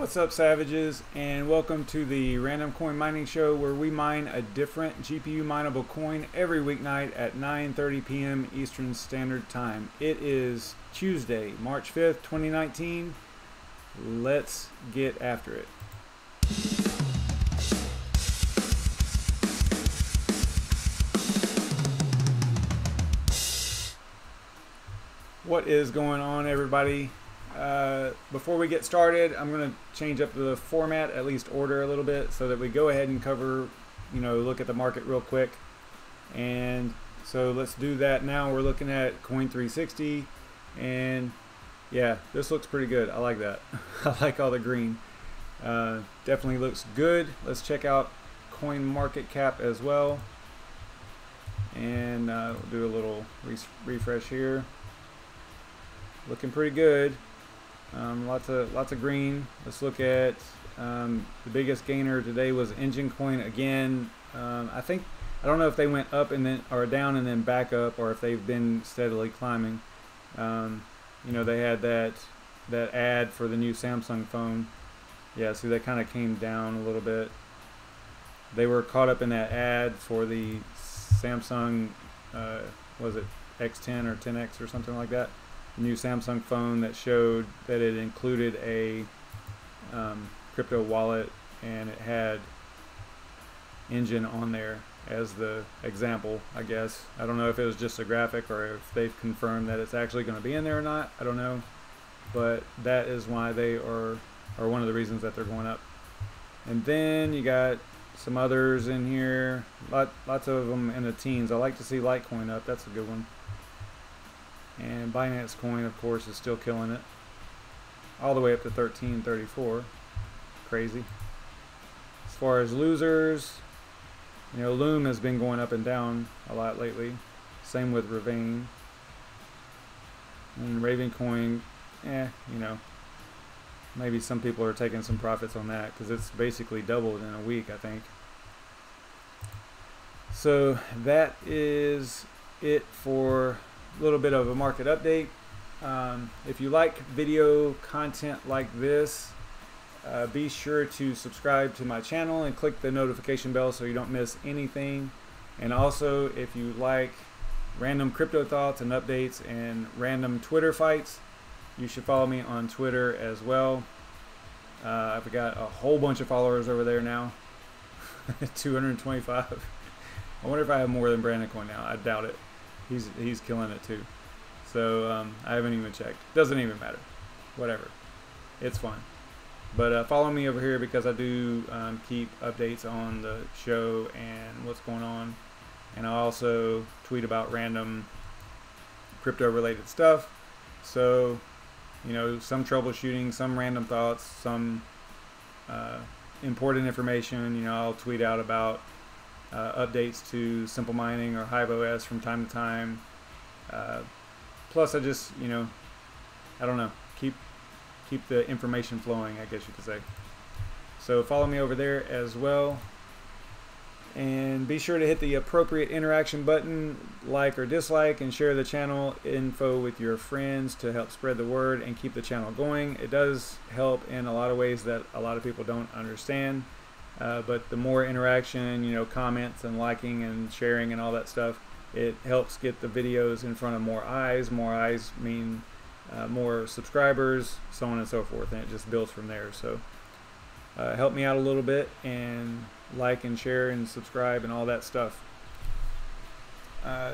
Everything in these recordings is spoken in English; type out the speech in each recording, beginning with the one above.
What's up, savages, and welcome to the Random Coin Mining Show, where we mine a different GPU mineable coin every weeknight at 9:30 p.m. Eastern Standard Time. It is Tuesday, March 5th, 2019. Let's get after it. What is going on, everybody? Before we get started, I'm going to change up the format, at least order a little bit, so that we go ahead and cover, look at the market real quick. And so let's do that now. We're looking at Coin360, and yeah, this looks pretty good. I like that. I like all the green. Definitely looks good. Let's check out Coin Market Cap as well, and we'll do a little refresh here. Looking pretty good. Lots of green. Let's look at the biggest gainer today was Engine Coin again. I don't know if they went up and then or down and then back up, or if they've been steadily climbing. They had that ad for the new Samsung phone. Yeah, see, that kind of came down a little bit. They were caught up in that ad for the Samsung, was it X10 or 10X or something like that? New Samsung phone that showed that it included a crypto wallet, and it had Engine on there as the example, I guess. I don't know if it was just a graphic or if they've confirmed that it's actually going to be in there or not. I don't know, but that is why they are one of the reasons that they're going up. And then you got some others in here, lots of them in the teens. I like to see Litecoin up. That's a good one. And Binance Coin, of course, is still killing it, all the way up to 1334. Crazy. As far as losers, Loom has been going up and down a lot lately. Same with Ravane. And RavenCoin, maybe some people are taking some profits on that because it's basically doubled in a week, I think. So that is it for a little bit of a market update. If you like video content like this, be sure to subscribe to my channel and click the notification bell so you don't miss anything. And also, if you like random crypto thoughts and updates and random Twitter fights, you should follow me on Twitter as well. I've got a whole bunch of followers over there now. 225. I wonder if I have more than BrandonCoin now. I doubt it. He's killing it too. So I haven't even checked. Doesn't even matter. Whatever. It's fun. But follow me over here because I do keep updates on the show and what's going on. And I also tweet about random crypto related stuff. So, some troubleshooting, some random thoughts, some important information. I'll tweet out about updates to Simple Mining or HiveOS from time to time. Plus, I just, I don't know, keep the information flowing, I guess you could say. So follow me over there as well. And be sure to hit the appropriate interaction button, like or dislike, and share the channel info with your friends to help spread the word and keep the channel going. It does help in a lot of ways that a lot of people don't understand. But the more interaction, comments and liking and sharing and all that stuff, it helps get the videos in front of more eyes. More eyes mean more subscribers, so on and so forth, and it just builds from there. So help me out a little bit and like and share and subscribe and all that stuff.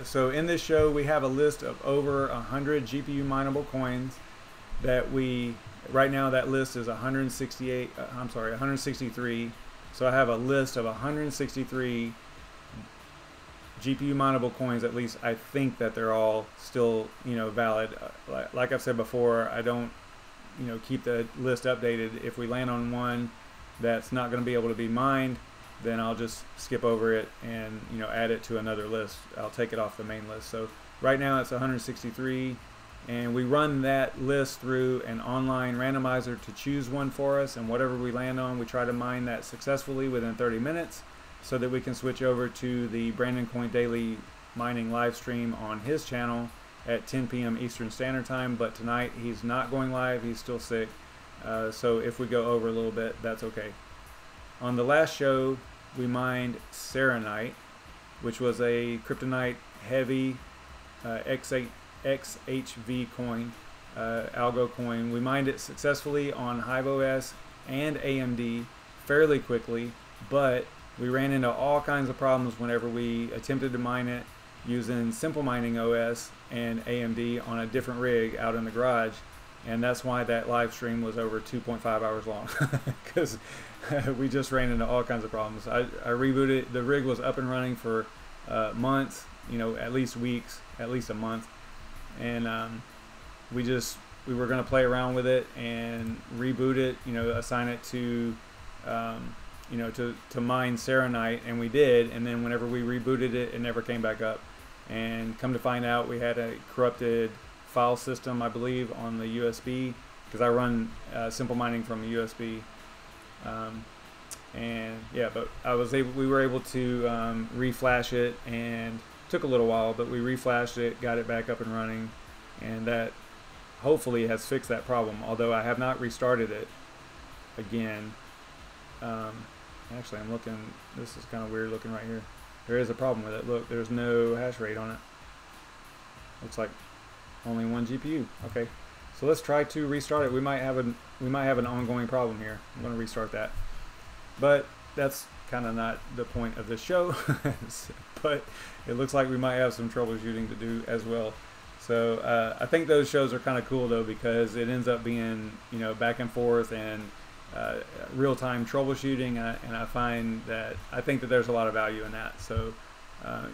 So in this show, we have a list of over 100 GPU mineable coins that right now that list is 163. So I have a list of 163 GPU mineable coins. At least I think that they're all still, valid. Like I've said before, I don't, keep the list updated. If we land on one that's not going to be able to be mined, then I'll just skip over it and, add it to another list. I'll take it off the main list. So right now it's 163. And we run that list through an online randomizer to choose one for us, and whatever we land on, we try to mine that successfully within 30 minutes so that we can switch over to the BrandonCoin daily mining live stream on his channel at 10 p.m. Eastern Standard Time. But tonight he's not going live. He's still sick. So if we go over a little bit, that's okay. On the last show, we mined Serenite, which was a Cryptonite-Heavy XHV coin, algo coin. We mined it successfully on HiveOS and AMD fairly quickly, but we ran into all kinds of problems whenever we attempted to mine it using Simple Mining OS and AMD on a different rig out in the garage, and that's why that live stream was over 2.5 hours long, because we just ran into all kinds of problems. I rebooted, the rig was up and running for months, you know, at least weeks, at least a month, and we were going to play around with it and reboot it, you know, assign it to you know, to mine Serenite, and we did, and then whenever we rebooted it, it never came back up. And come to find out, we had a corrupted file system, I believe, on the USB, because I run Simple Mining from a USB. And yeah, but we were able to reflash it, and took a little while, but we reflashed it, got it back up and running, and that hopefully has fixed that problem, although I have not restarted it again. Actually, I'm looking, this is kind of weird looking right here. There is a problem with it. Look, there's no hash rate on it. Looks like only one GPU. Okay, so let's try to restart it. We might have an ongoing problem here. I'm going to restart that, but that's kind of not the point of this show. But it looks like we might have some troubleshooting to do as well. So I think those shows are kind of cool though, because it ends up being, you know, back and forth and real-time troubleshooting, and I think that there's a lot of value in that, so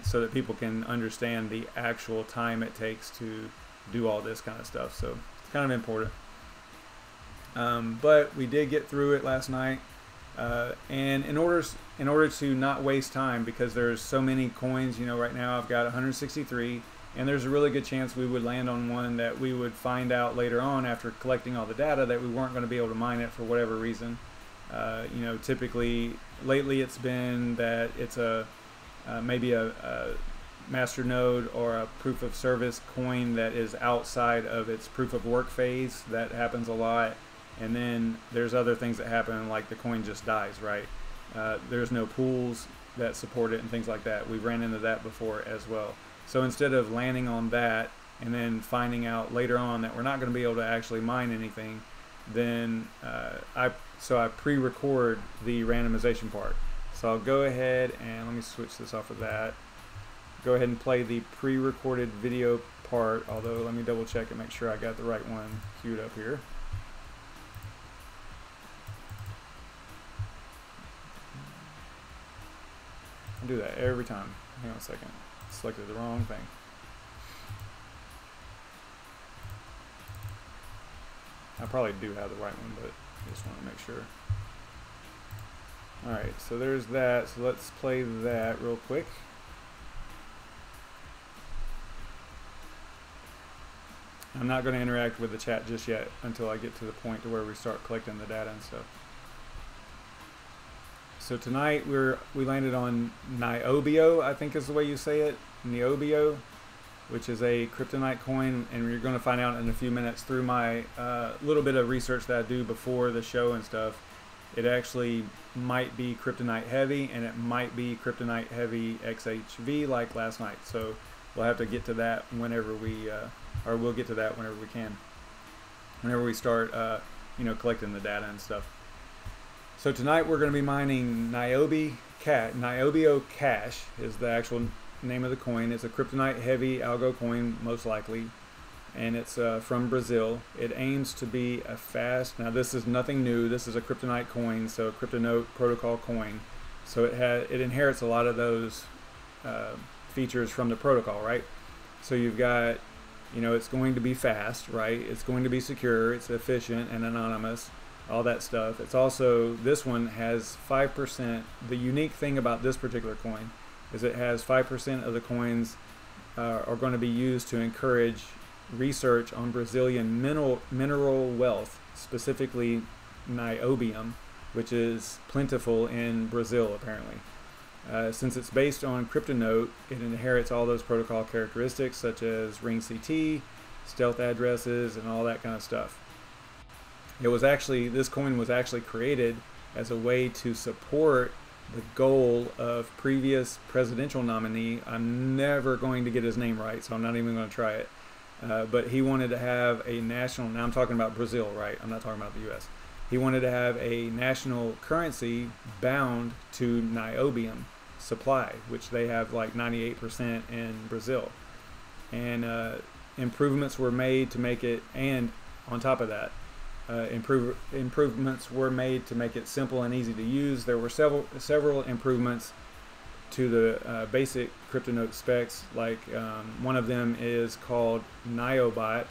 so that people can understand the actual time it takes to do all this kind of stuff. So it's kind of important. But we did get through it last night, and in order to not waste time, because there's so many coins, you know, right now I've got 163, and there's a really good chance we would land on one that we would find out later on after collecting all the data that we weren't going to be able to mine it for whatever reason. You know, typically lately it's been that it's maybe a master node or a proof of service coin that is outside of its proof of work phase. That happens a lot. And then there's other things that happen, like the coin just dies, right? There's no pools that support it and things like that. We've ran into that before as well. So instead of landing on that and then finding out later on that we're not going to be able to actually mine anything, then I pre-record the randomization part. So I'll go ahead and let me switch this off of that. Go ahead and play the pre-recorded video part, although let me double check and make sure I got the right one queued up here. I do that every time. Hang on a second. Selected the wrong thing. I probably do have the right one, but I just want to make sure. Alright, so there's that. So let's play that real quick. I'm not going to interact with the chat just yet until I get to the point to where we start collecting the data and stuff. So tonight we landed on Niobio, I think is the way you say it, Niobio, which is a Cryptonite coin, and you're going to find out in a few minutes through my little bit of research that I do before the show and stuff. It actually might be Cryptonite-Heavy, and it might be Cryptonite-Heavy XHV like last night. So we'll have to get to that whenever we, or we'll get to that whenever we can, whenever we start, you know, collecting the data and stuff. So tonight we're going to be mining Niobio Cash is the actual name of the coin. It's a Cryptonite-Heavy algo coin, most likely, and it's from Brazil. It aims to be a fast. Now this is nothing new. This is a Cryptonite coin, so a Cryptonote protocol coin. So it inherits a lot of those features from the protocol, right? So you've got, you know, it's going to be fast, right? It's going to be secure. It's efficient and anonymous. All that stuff. It's also, this one has 5%. The unique thing about this particular coin is it has 5% of the coins are going to be used to encourage research on Brazilian mineral wealth, specifically niobium, which is plentiful in Brazil apparently. Since it's based on Cryptonote, it inherits all those protocol characteristics such as ring CT, stealth addresses, and all that kind of stuff. It was actually, this coin was actually created as a way to support the goal of previous presidential nominee. I'm never going to get his name right, so I'm not even going to try it. But he wanted to have a national, now I'm talking about Brazil, right? I'm not talking about the US. He wanted to have a national currency bound to niobium supply, which they have like 98% in Brazil. And improvements were made to make it, and on top of that, improvements were made to make it simple and easy to use. There were several improvements to the basic CryptoNote specs, like one of them is called Niobot,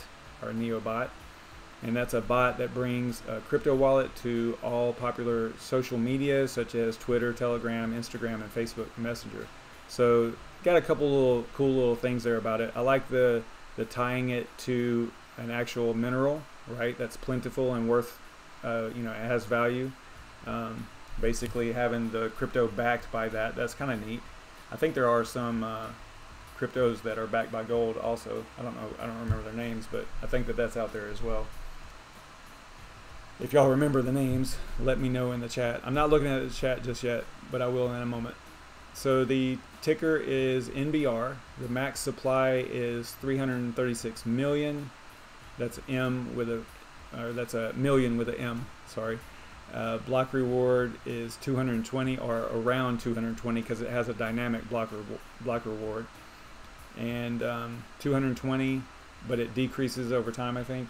and that's a bot that brings a crypto wallet to all popular social media such as Twitter, Telegram, Instagram, and Facebook Messenger. So got a couple little cool little things there about it. I like the tying it to an actual mineral, right? That's plentiful and worth, you know, it has value. Basically having the crypto backed by that, that's kind of neat. I think there are some cryptos that are backed by gold also. I don't know, I don't remember their names, but I think that that's out there as well. If y'all remember the names, let me know in the chat. I'm not looking at the chat just yet, but I will in a moment. So the ticker is NBR. The max supply is 336 million. That's M with a, or that's a million with a M, sorry. Block reward is 220, or around 220, because it has a dynamic block reward. And 220, but it decreases over time, I think.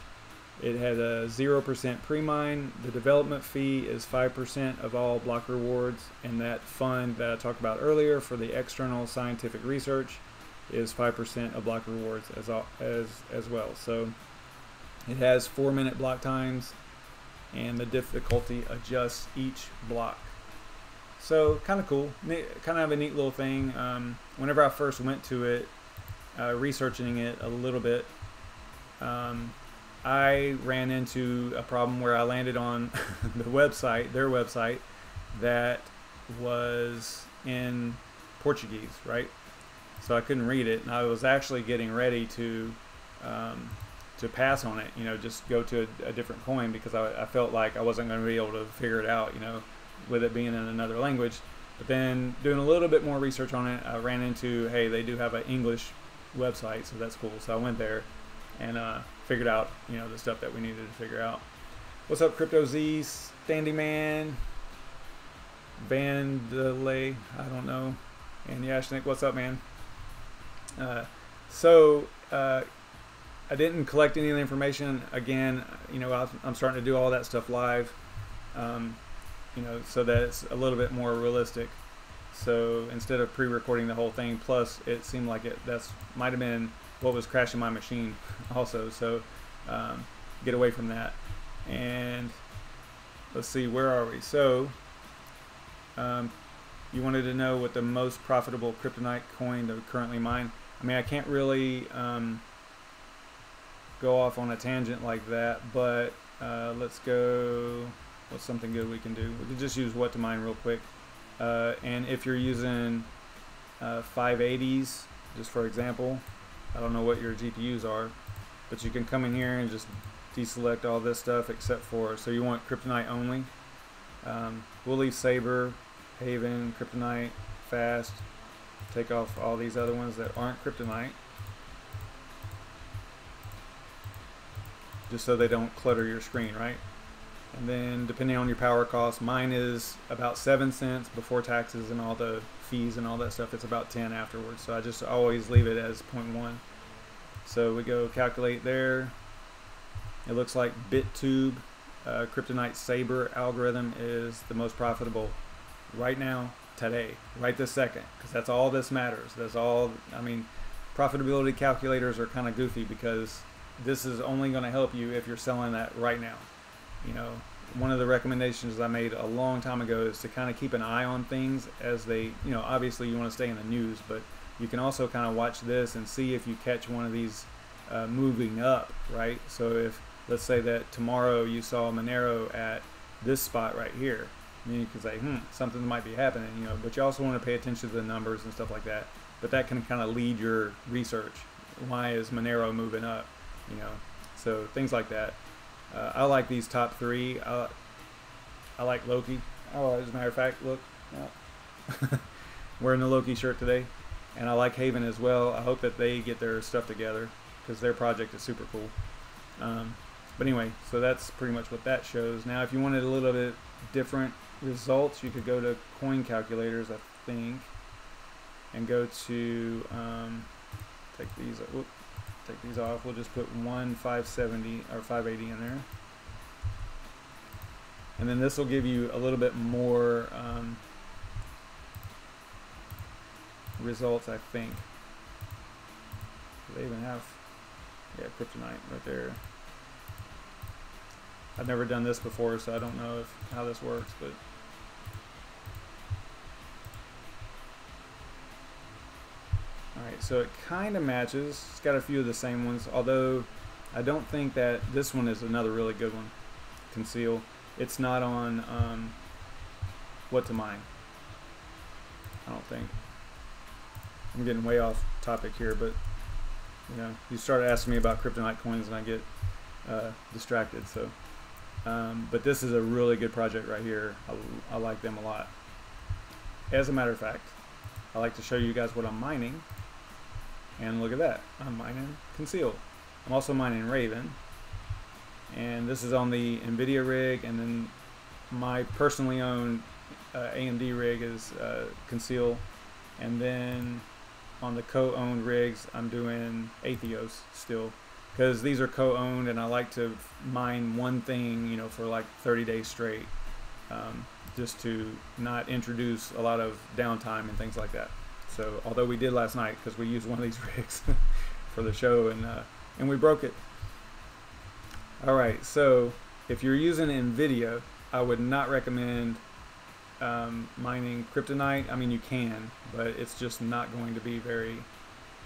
It had a 0% pre-mine. The development fee is 5% of all block rewards, and that fund that I talked about earlier for the external scientific research is 5% of block rewards as well. So it has 4-minute block times, and the difficulty adjusts each block. So kind of cool, kind of a neat little thing. Whenever I first went to it, researching it a little bit, I ran into a problem where I landed on the website, their website, that was in Portuguese, right? So I couldn't read it, and I was actually getting ready to pass on it, you know, just go to a different coin, because I felt like I wasn't going to be able to figure it out, you know, with it being in another language. But then doing a little bit more research on it, I ran into, hey, they do have an English website, so that's cool. So I went there and figured out, you know, the stuff that we needed to figure out. What's up, Crypto Z, Standy Man, Vandelay, I don't know, and Yashnik, what's up, man? I didn't collect any of the information. Again, you know, I'm starting to do all that stuff live, you know, so that it's a little bit more realistic. So instead of pre-recording the whole thing, plus it seemed like that's might have been what was crashing my machine also. So get away from that. And let's see, where are we? So you wanted to know what the most profitable Cryptonite coin to currently mine. I mean, I can't really go off on a tangent like that, but let's go, what's something good we can do? We can just use WHATTOMINE real quick. And if you're using 580s, just for example, I don't know what your GPUs are, but you can come in here and just deselect all this stuff except for, so you want Cryptonite only. We'll leave Saber, Haven, Cryptonite, Fast, take off all these other ones that aren't Cryptonite, just so they don't clutter your screen, right? And then depending on your power cost, mine is about 7 cents before taxes and all the fees and all that stuff. It's about 10 afterwards, so I just always leave it as 0.1. So we go calculate there. It looks like BitTube Cryptonite Saber algorithm is the most profitable right now, today, right this second, because that's all this matters. That's all. I mean, profitability calculators are kind of goofy, because this is only going to help you if you're selling that right now. You know, one of the recommendations I made a long time ago is to kind of keep an eye on things as they, you know, obviously you want to stay in the news, but you can also kind of watch this and see if you catch one of these moving up, right? So if, let's say that tomorrow you saw Monero at this spot right here, then you can say, something might be happening, you know, but you also want to pay attention to the numbers and stuff like that. But that can kind of lead your research. Why is Monero moving up? You know, so things like that. I like these top three. I like Loki. Oh, as a matter of fact, look, wearing the Loki shirt today. And I like Haven as well. I hope that they get their stuff together because their project is super cool. But anyway, so that's pretty much what that shows. Now, if you wanted a little bit different results, you could go to coin calculators, I think, and go to take these off. We'll just put 570 or 580 in there, and then this will give you a little bit more results, I think. They even have, yeah, Cryptonite right there. I've never done this before, so I don't know how this works, but alright, so it kind of matches. It's got a few of the same ones, although I don't think that this one is another really good one. Conceal. It's not on WHATTOMINE, I don't think. I'm getting way off topic here, but you know, you start asking me about Cryptonite coins and I get distracted. So, but this is a really good project right here. I like them a lot. As a matter of fact, I like to show you guys what I'm mining. And look at that, I'm mining Conceal. I'm also mining Raven. And this is on the NVIDIA rig, and then my personally owned AMD rig is Conceal. And then on the co-owned rigs, I'm doing Atheos still, because these are co-owned, and I like to mine one thing, you know, for like 30 days straight, just to not introduce a lot of downtime and things like that. So, although we did last night because we used one of these rigs for the show, and we broke it. All right, so if you're using NVIDIA, I would not recommend mining Cryptonite. I mean, you can, but it's just not going to be very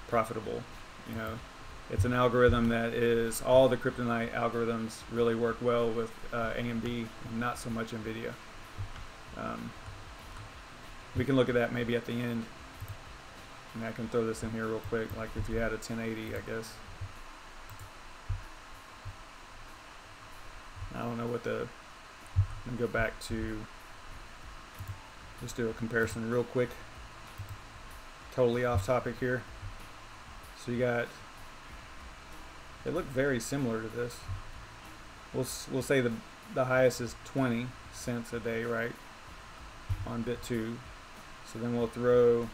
profitable. You know, it's an algorithm that is, all the Cryptonite algorithms really work well with AMD and not so much NVIDIA. We can look at that maybe at the end. And I can throw this in here real quick, like if you had a 1080, I guess. I don't know what the, let me go back to, just do a comparison real quick. Totally off topic here. So you got, they look very similar to this. We'll say the highest is 20 cents a day, right, on bit 2. So then we'll throw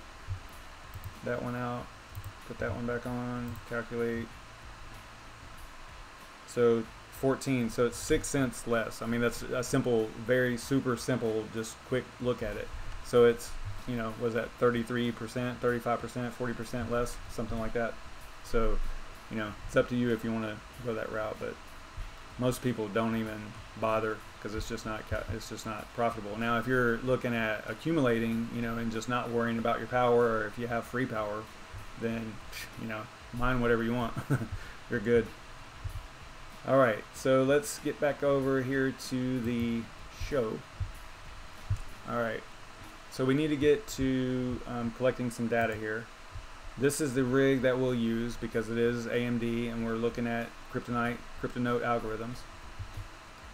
that one out, put that one back on, calculate. So 14, so it's 6 cents less. I mean, that's a simple, very super simple, just quick look at it. So it's, you know, was that 33%, 35%, 40% less, something like that. So, you know, it's up to you if you want to go that route, but most people don't even bother because it's just not profitable. Now, if you're looking at accumulating, you know, and just not worrying about your power, or if you have free power, then, you know, mine whatever you want. You're good. All right, so let's get back over here to the show. All right, so we need to get to collecting some data here. This is the rig that we'll use because it is AMD, and we're looking at Cryptonote algorithms.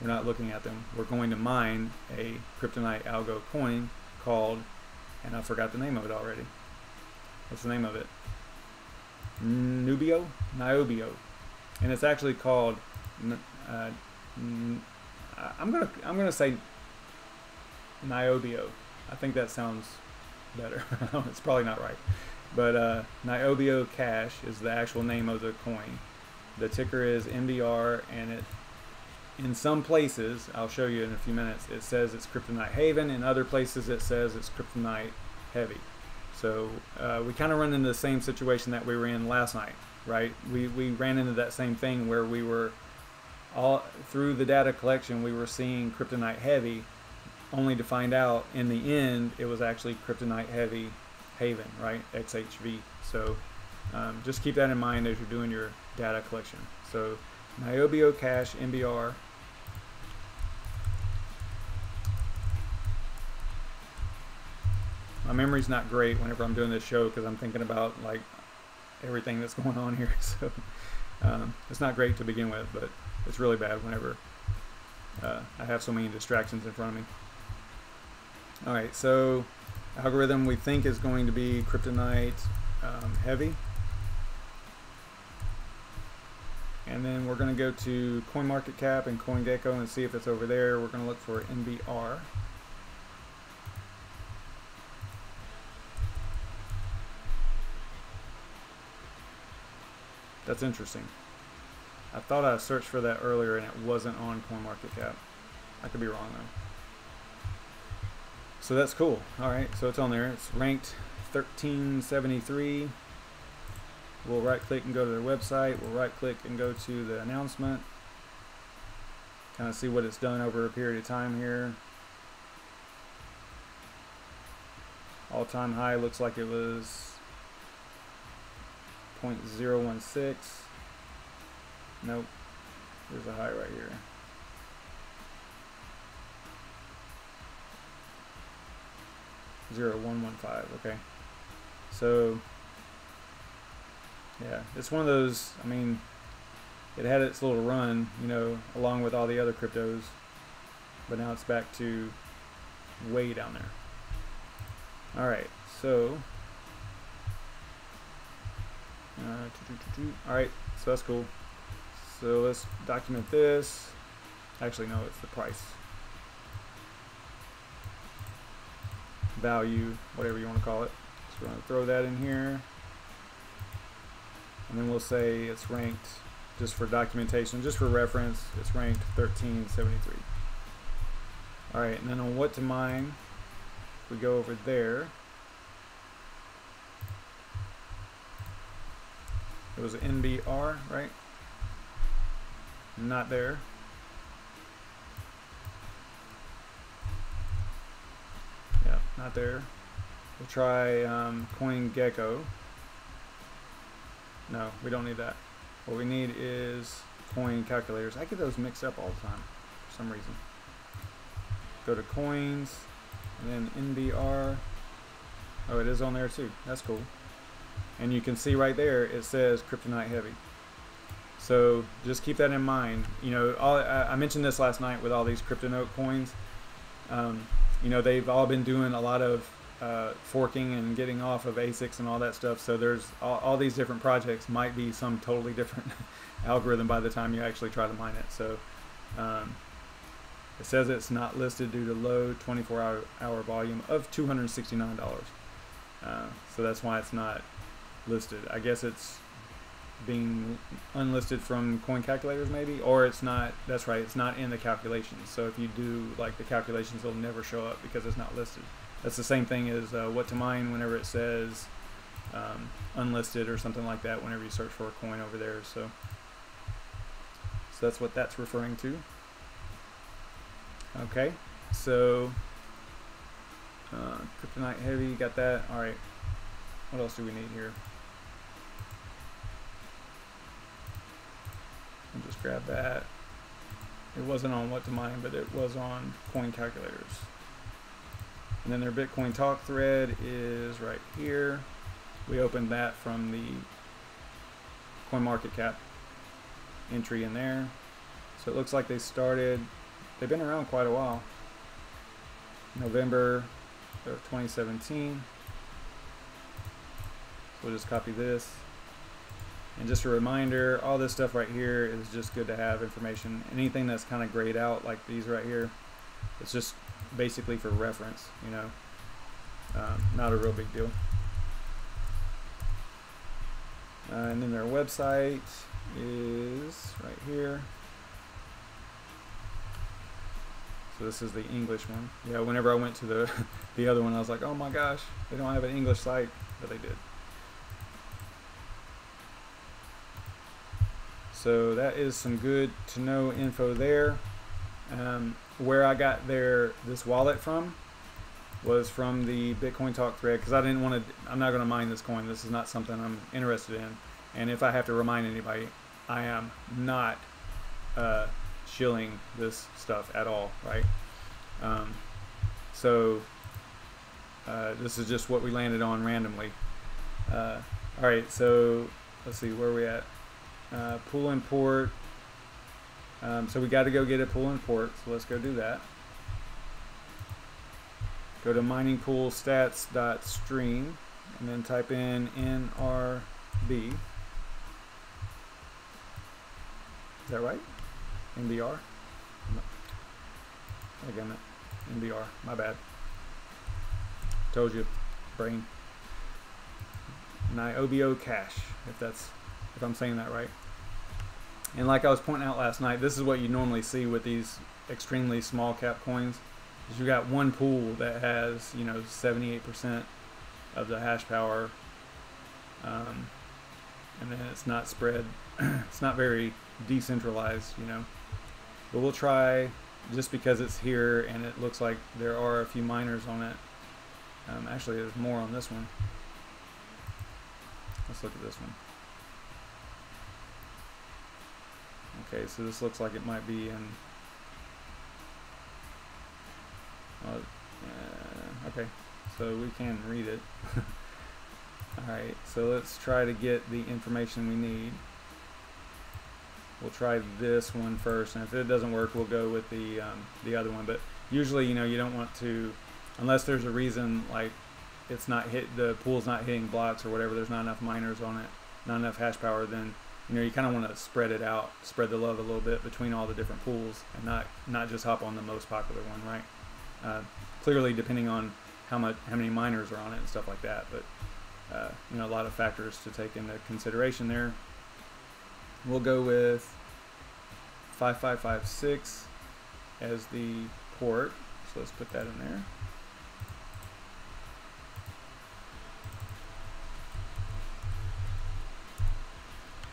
We're not looking at them. We're going to mine a Cryptonite algo coin called, and I forgot the name of it already. What's the name of it? Niobio? And it's actually called, I'm gonna say Niobio. I think that sounds better. It's probably not right. But Niobio Cash is the actual name of the coin. The ticker is NBR, and it, in some places, I'll show you in a few minutes, it says it's Cryptonite-Heavy. In other places it says it's Cryptonite-Heavy. So we kind of run into the same situation that we were in last night, right? We ran into that same thing where we were all through the data collection, we were seeing Cryptonite-Heavy, only to find out in the end it was actually Cryptonite-Heavy Haven, right? XHV. So just keep that in mind as you're doing your data collection. So Niobio Cash NBR. My memory's not great whenever I'm doing this show because I'm thinking about like everything that's going on here. So it's not great to begin with, but it's really bad whenever I have so many distractions in front of me. All right, so algorithm we think is going to be Cryptonite-Heavy. And then we're going to go to CoinMarketCap and CoinGecko and see if it's over there. We're going to look for NBR. That's interesting. I thought I searched for that earlier and it wasn't on CoinMarketCap. I could be wrong though. So that's cool. Alright, so it's on there. It's ranked 1373. We'll right click and go to their website. We'll right click and go to the announcement. Kind of see what it's done over a period of time here. All-time high looks like it was 0.016. Nope. There's a high right here. .0115. Okay. So yeah, it's one of those, I mean, it had its little run, you know, along with all the other cryptos, but now it's back to way down there. Alright, so alright, so that's cool. So let's document this. Actually, no, it's the price. Value, whatever you want to call it. So we're going to throw that in here. And then we'll say it's ranked, just for documentation, just for reference, it's ranked 1373. Alright, and then on WHATTOMINE, if we go over there, it was NBR, right? Not there. Yeah, not there. We'll try COINGECKO. No, we don't need that. What we need is coin calculators. I get those mixed up all the time for some reason. Go to coins and then NBR. Oh, it is on there too. That's cool. And you can see right there it says Cryptonite-Heavy. So just keep that in mind. You know, I mentioned this last night with all these CryptoNote coins. You know, they've all been doing a lot of forking and getting off of ASICs and all that stuff. So there's all these different projects might be some totally different algorithm by the time you actually try to mine it. So it says it's not listed due to low 24-hour volume of $269. So that's why it's not listed. I guess it's being unlisted from coin calculators maybe, or it's not. That's right, it's not in the calculations. So if you do like the calculations, they'll never show up because it's not listed. That's the same thing as WHATTOMINE whenever it says unlisted or something like that whenever you search for a coin over there. So that's what that's referring to. Okay, so Cryptonite-Heavy, got that. All right, what else do we need here? I'll just grab that. It wasn't on WHATTOMINE, but it was on coin calculators. And then their BitCoinTalk thread is right here. We opened that from the CoinMarketCap entry in there. So it looks like they've been around quite a while. November of 2017. So we'll just copy this. And just a reminder, all this stuff right here is just good to have information. Anything that's kind of grayed out like these right here, it's just basically for reference, you know, not a real big deal. And then their website is right here. So this is the English one. Yeah, whenever I went to the other one, I was like, oh my gosh, they don't have an English site, but they did. So that is some good to know info there. Where I got this wallet from was from the BitCoinTalk thread, because I didn't want to. I'm not going to mine this coin. This is not something I'm interested in. And if I have to remind anybody, I am not shilling this stuff at all, right? This is just what we landed on randomly. All right, so let's see where we at. Pool import. So we got to go get a pool and port, so let's go do that. Go to mining pool stats.stream and then type in NRB. Is that right? NBR? No. Again, NBR, my bad. Told you, brain. Niobio cache, if I'm saying that right. And like I was pointing out last night, this is what you normally see with these extremely small cap coins. Is you got one pool that has, you know, 78% of the hash power, and then it's not spread. It's not very decentralized, you know. But we'll try, just because it's here and it looks like there are a few miners on it. Actually, there's more on this one. Let's look at this one. Okay, so this looks like it might be in. Okay, so we can read it. Alright, so let's try to get the information we need. We'll try this one first, and if it doesn't work, we'll go with the other one. But usually, you know, you don't want to, unless there's a reason like it's not the pool's not hitting blocks or whatever. There's not enough miners on it, not enough hash power. Then you know you kind of want to spread it out, spread the love a little bit between all the different pools, and not just hop on the most popular one, right? Clearly, depending on how many miners are on it and stuff like that. But you know, a lot of factors to take into consideration there. We'll go with 5556 as the port, so let's put that in there.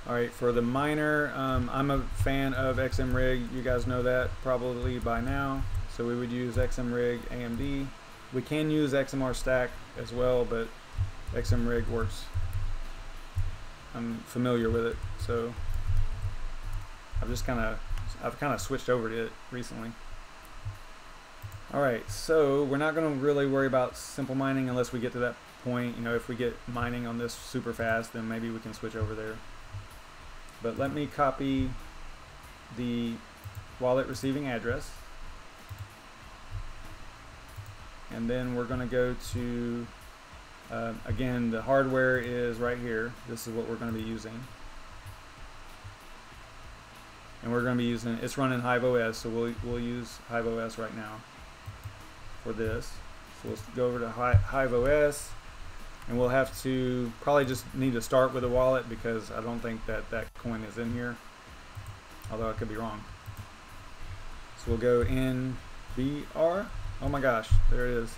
Alright, for the miner, I'm a fan of XMRig. You guys know that probably by now. So we would use XMRig-AMD. We can use XMR stack as well, but XMRig works. I'm familiar with it, so I've kind of switched over to it recently. Alright, so we're not going to really worry about simple mining unless we get to that point. You know, if we get mining on this super fast, then maybe we can switch over there. But let me copy the wallet receiving address. And then we're going to go to, again, the hardware is right here. This is what we're going to be using. And we're going to be using, it's running HiveOS, so we'll use HiveOS right now for this. So let's go over to HiveOS. And we'll have to probably just need to start with a wallet because I don't think that coin is in here, although I could be wrong. So we'll go NBR. Oh my gosh, there it is.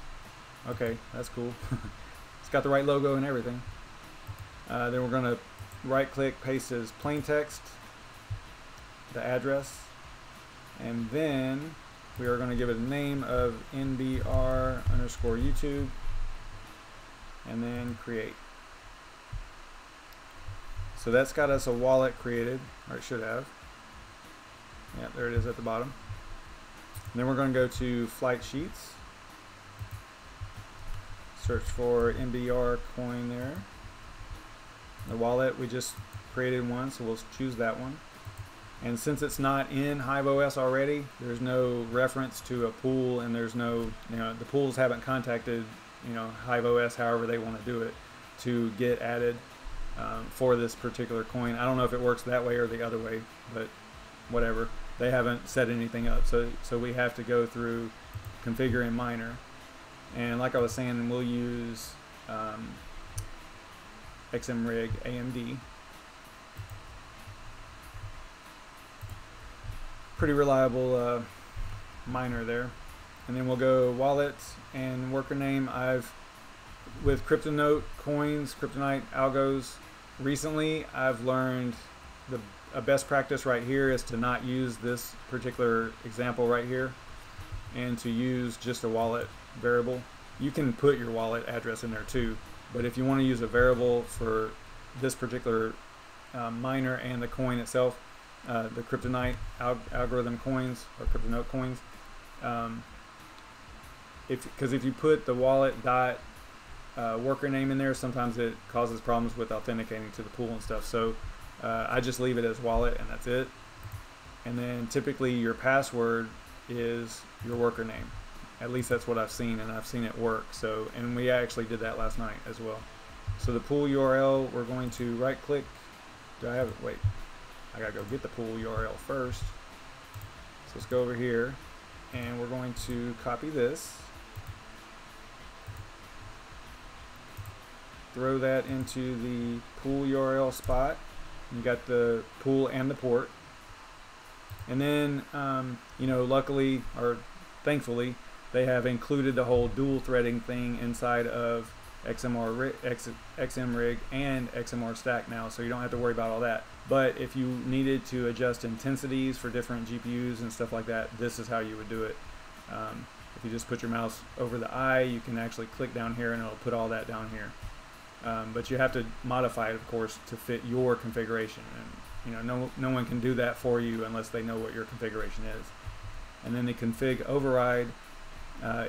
Okay, that's cool. It's got the right logo and everything. Then we're going to right click, paste as plain text, the address, and then we are going to give it a name of NBR_YouTube. And then create. So that's got us a wallet created, or it should have. Yeah, there it is at the bottom. And then we're going to go to flight sheets. Search for NBR coin there. The wallet, we just created one, so we'll choose that one. And since it's not in HiveOS already, there's no reference to a pool, and there's no, you know, the pools haven't contacted, you know, HiveOS, however they want to do it, to get added for this particular coin. I don't know if it works that way or the other way, but whatever. They haven't set anything up, so we have to go through configure and miner. And like I was saying, we'll use XMRig-AMD. Pretty reliable miner there. And then we'll go wallet and worker name. With Cryptonight-Coins, Cryptonite algos, recently I've learned a best practice right here is to not use this particular example right here and to use just a wallet variable. You can put your wallet address in there too, but if you want to use a variable for this particular miner and the coin itself, the Cryptonite algorithm coins or Cryptonote coins, because if you put the wallet dot worker name in there, sometimes it causes problems with authenticating to the pool and stuff. So I just leave it as wallet and that's it. and then typically your password is your worker name. At least that's what I've seen, and I've seen it work. So, and we actually did that last night as well. So the pool URL, we're going to right click. Do I have it? Wait, I gotta go get the pool URL first. So let's go over here, and we're going to copy this, throw that into the pool URL spot. You got the pool and the port. And then, you know, luckily or thankfully, they have included the whole dual threading thing inside of XMRig and XMR stack now, so you don't have to worry about all that. But if you needed to adjust intensities for different GPUs and stuff like that, this is how you would do it. If you just put your mouse over the eye, you can actually click down here and it'll put all that down here. But you have to modify it, of course, to fit your configuration. And you know, no one can do that for you unless they know what your configuration is. And then the config override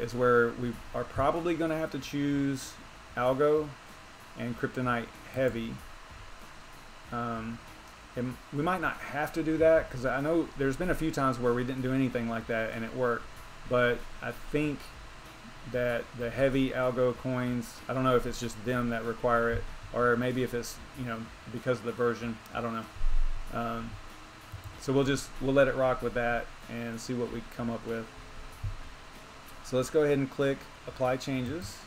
is where we are probably going to have to choose Algo and Cryptonight-Heavy. We might not have to do that, because I know there's been a few times where we didn't do anything like that and it worked. But I think that the heavy algo coins, I don't know if it's just them that require it, or maybe if it's, you know, because of the version, I don't know. So we'll let it rock with that and see what we come up with. So let's go ahead and click apply changes.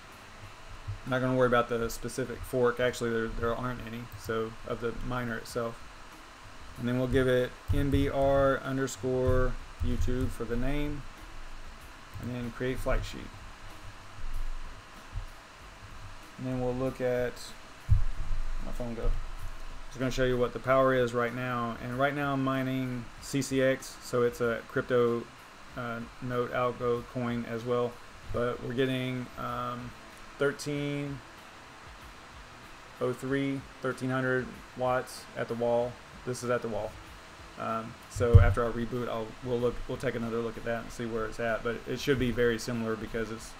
I'm not going to worry about the specific fork. Actually, there aren't any, so of the miner itself. And then we'll give it NBR _ YouTube for the name, and then create flight sheet. And then we'll look at my phone go. Just going to show you what the power is right now. And right now I'm mining CCX, so it's a crypto note algo coin as well. But we're getting 1300 watts at the wall. This is at the wall. So after I reboot, we'll take another look at that and see where it's at. But it should be very similar because it's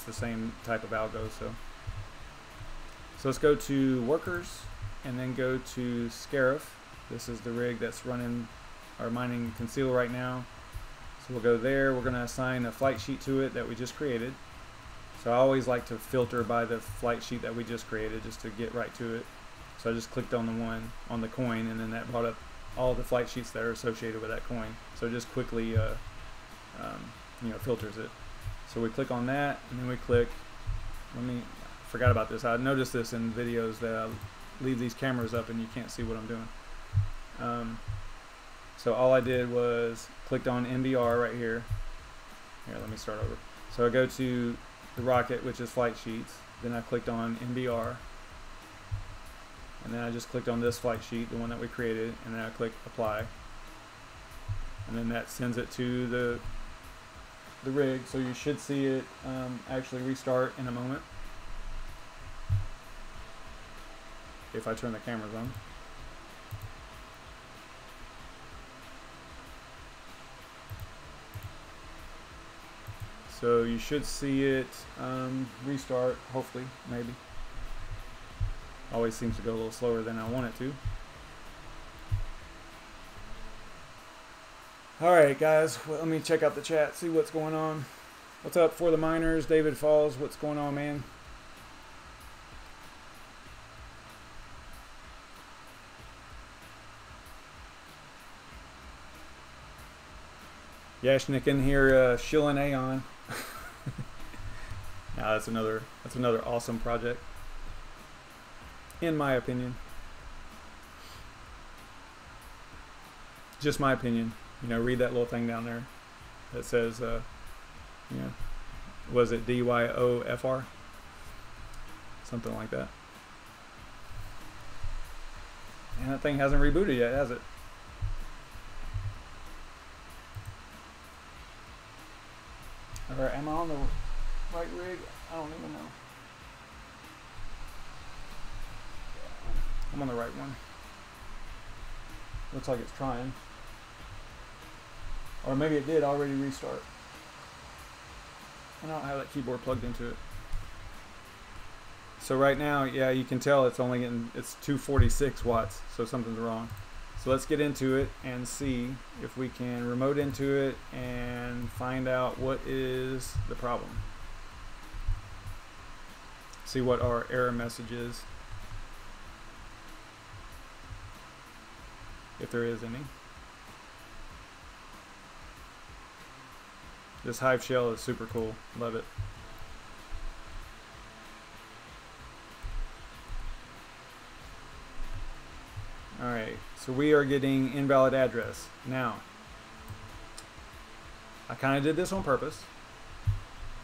the same type of algo. So let's go to workers and then go to Scarif. This is the rig that's running our mining Conceal right now. So we'll go there. We're going to assign a flight sheet to it that we just created. So I always like to filter by the flight sheet that we just created just to get right to it. So I just clicked on the one on the coin, and then that brought up all the flight sheets that are associated with that coin. So it just quickly you know, filters it. So we click on that, and then we click, forgot about this. I noticed this in videos that I leave these cameras up and you can't see what I'm doing. So all I did was clicked on NBR right here. Here, let me start over. So I go to the rocket, which is flight sheets. Then I clicked on NBR. And then I just clicked on this flight sheet, the one that we created, and then I click apply. And then that sends it to the rig. So you should see it actually restart in a moment, if I turn the cameras on. So you should see it restart, hopefully, maybe. Always seems to go a little slower than I want it to. Alright guys, well, let me check out the chat, see what's going on. What's up for the miners? David Falls, what's going on, man? Yashnik in here shilling Aeon. Nah, that's another awesome project, in my opinion. Just my opinion. You know, read that little thing down there that says, you know, was it DYOFR? Something like that. And that thing hasn't rebooted yet, has it? Alright, am I on the right rig? I don't even know. I'm on the right one. Looks like it's trying. Or maybe it did already restart. I don't have that keyboard plugged into it. So right now, yeah, you can tell it's only getting, it's 246 watts, so something's wrong. So let's get into it and see if we can remote into it and find out what is the problem. See what our error message is, if there is any. This Hive shell is super cool. Love it. Alright, so we are getting invalid address. Now, I kind of did this on purpose,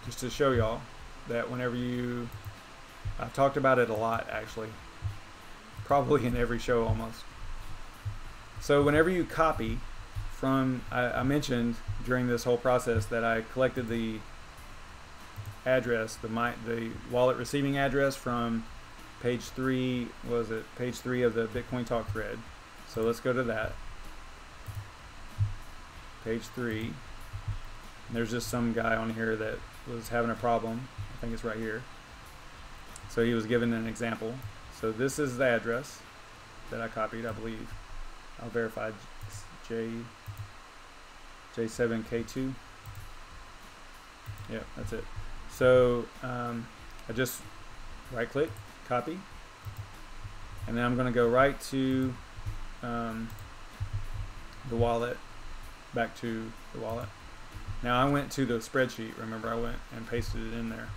just to show y'all that whenever you, I've talked about it a lot actually, probably in every show almost. So whenever you copy from, I mentioned during this whole process that I collected the address, the wallet receiving address from page 3, was it page 3 of the BitCoinTalk thread. So let's go to that. Page 3. And there's just some guy on here that was having a problem. I think it's right here. So he was given an example. So this is the address that I copied, I believe. I'll verify J7K2. Yeah, that's it. So I just right click, copy, and then I'm going to go right to the wallet, back to the wallet. Now I went to the spreadsheet, remember I went and pasted it in there,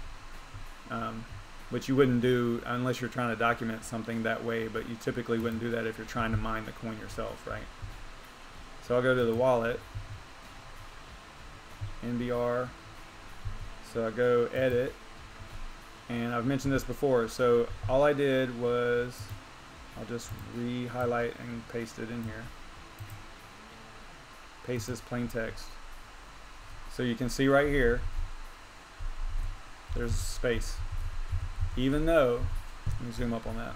which you wouldn't do unless you're trying to document something that way, but you typically wouldn't do that if you're trying to mine the coin yourself, right? So I'll go to the wallet, NBR, so I go edit, and I've mentioned this before, so all I did was, I'll just re-highlight and paste it in here. Paste this plain text. So you can see right here, there's space. Even though, let me zoom up on that.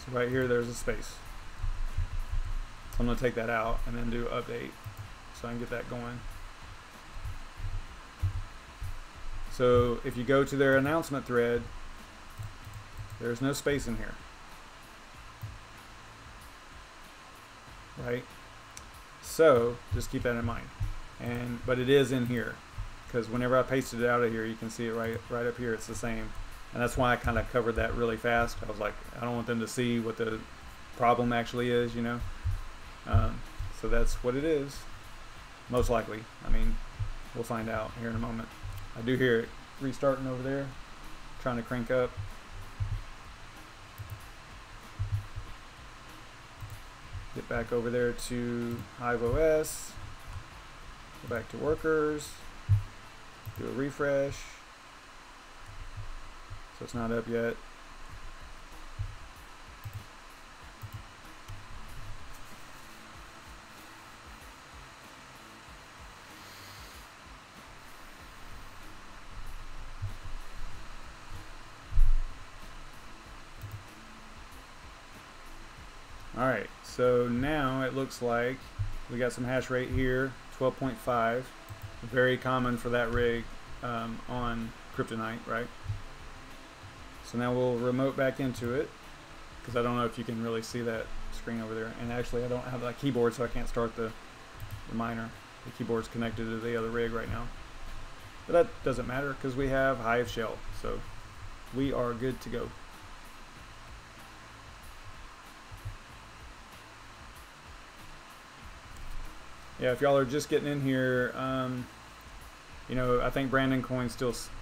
So right here, there's a space. So I'm going to take that out and then do update so I can get that going. So if you go to their announcement thread, there's no space in here. Right? So just keep that in mind. But it is in here, because whenever I pasted it out of here, you can see it right up here. It's the same, and that's why I kind of covered that really fast. I was like, I don't want them to see what the problem actually is, you know. So that's what it is, most likely. I mean, we'll find out here in a moment. I do hear it restarting over there, trying to crank up. Get back over there to Hive OS. Go back to workers. Do a refresh. So it's not up yet. Alright, so now it looks like we got some hash rate here, 12.5. Very common for that rig on Cryptonite, right? So now we'll remote back into it, because I don't know if you can really see that screen over there. And actually I don't have that keyboard, so I can't start the miner. The keyboard's connected to the other rig right now. But that doesn't matter, because we have Hive shell, so we are good to go. Yeah, if y'all are just getting in here, you know, I think BrandonCoin's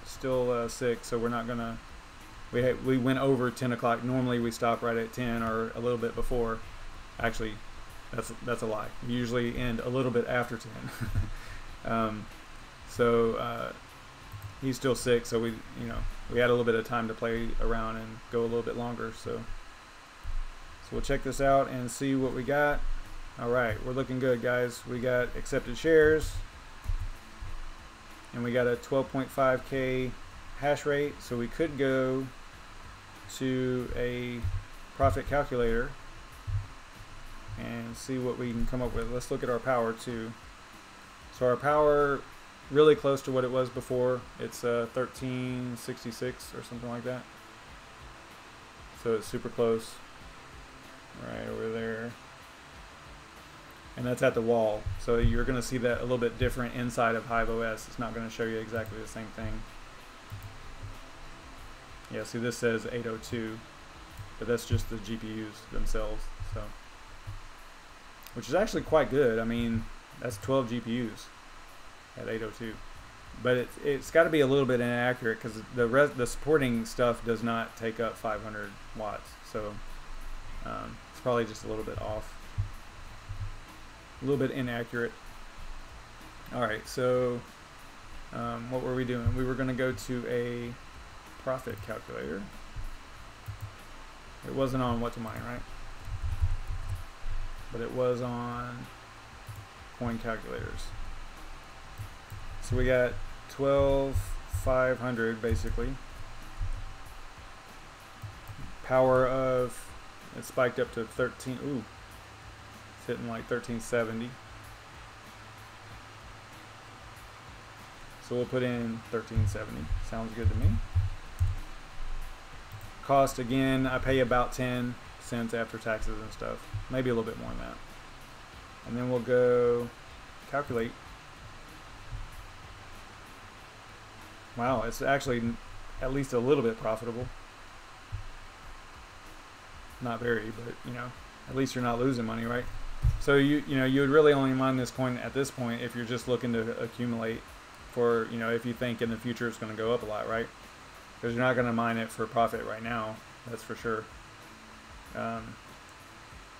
still sick, so we're not gonna. We went over 10 o'clock. Normally we stop right at 10 or a little bit before. Actually, that's a lie. We usually end a little bit after 10. He's still sick, so we had a little bit of time to play around and go a little bit longer. So we'll check this out and see what we got. Alright, we're looking good, guys. We got accepted shares, and we got a 12.5K hash rate, so we could go to a profit calculator and see what we can come up with. Let's look at our power too. So our power, really close to what it was before. It's 1366 or something like that. So it's super close, right over there. And that's at the wall. So you're going to see that a little bit different inside of HiveOS. It's not going to show you exactly the same thing. Yeah, see this says 802, but that's just the GPUs themselves. So, which is actually quite good. I mean, that's 12 GPUs at 802. But it's got to be a little bit inaccurate because the supporting stuff does not take up 500 watts. So it's probably just a little bit off. A little bit inaccurate. Alright, so what were we doing? We were going to go to a profit calculator. It wasn't on WHATTOMINE, right? But it was on coin calculators. So we got 12,500 basically. Power of, it spiked up to 13, ooh. It's hitting like 1370. So we'll put in 1370. Sounds good to me. Cost again, I pay about 10 cents after taxes and stuff. Maybe a little bit more than that. And then we'll go calculate. Wow, it's actually at least a little bit profitable. Not very, but you know, at least you're not losing money, right? So you would really only mine this coin at this point if you're just looking to accumulate for, you know, if you think in the future it's going to go up a lot, right? Because you're not going to mine it for profit right now, that's for sure.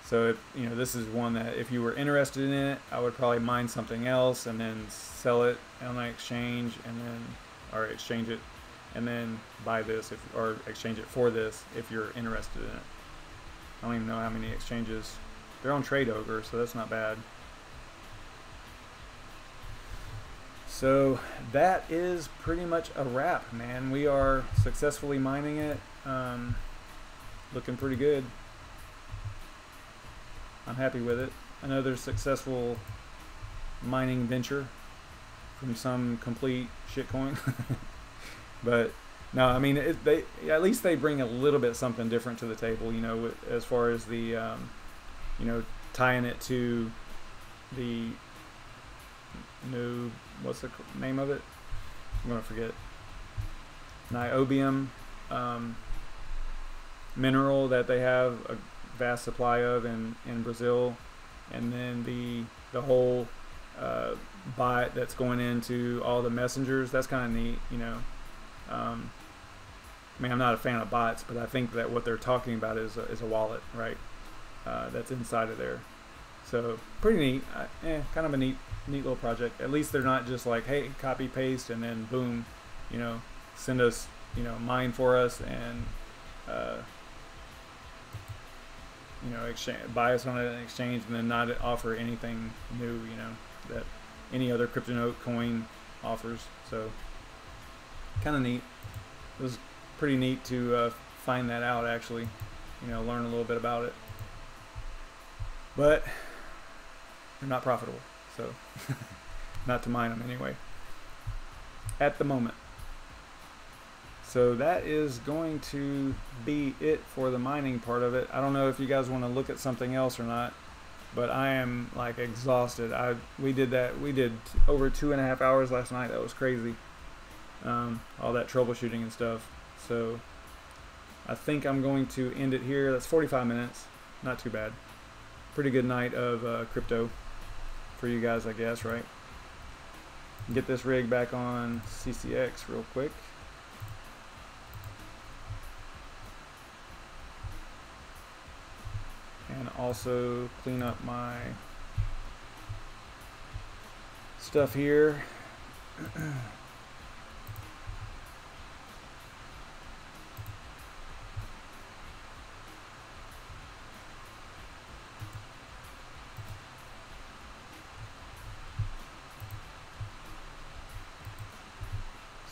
So if, you know, this is one that if you were interested in it, I would probably mine something else and then sell it on an exchange, and then, or exchange it and then buy this, or exchange it for this if you're interested in it. I don't even know how many exchanges. They're on Trade Ogre, so that's not bad. So that is pretty much a wrap, man. We are successfully mining it. Looking pretty good. I'm happy with it. Another successful mining venture from some complete shitcoin. But no, I mean, they at least they bring a little bit something different to the table, you know, as far as the, you know, tying it to the new, what's the name of it? I'm gonna forget. Niobium mineral that they have a vast supply of in Brazil, and then the whole bot that's going into all the messengers. That's kind of neat, you know. I mean, I'm not a fan of bots, but I think that what they're talking about is a wallet, right? That's inside of there. So pretty neat. Kind of a neat little project. At least they're not just like, hey, copy paste and then boom, you know, send us, you know, mine for us and you know, buy us on an exchange and then not offer anything new, you know, that any other Cryptonight-Coin offers. So kind of neat. It was pretty neat to find that out, actually, you know, learn a little bit about it. But they're not profitable, so not to mine them anyway at the moment. So that is going to be it for the mining part of it. I don't know if you guys want to look at something else or not, but I am like exhausted. We did over 2.5 hours last night. That was crazy. All that troubleshooting and stuff. So I think I'm going to end it here. That's 45 minutes. Not too bad. Pretty good night of crypto for you guys, I guess, right? Get this rig back on CCX real quick. And also clean up my stuff here.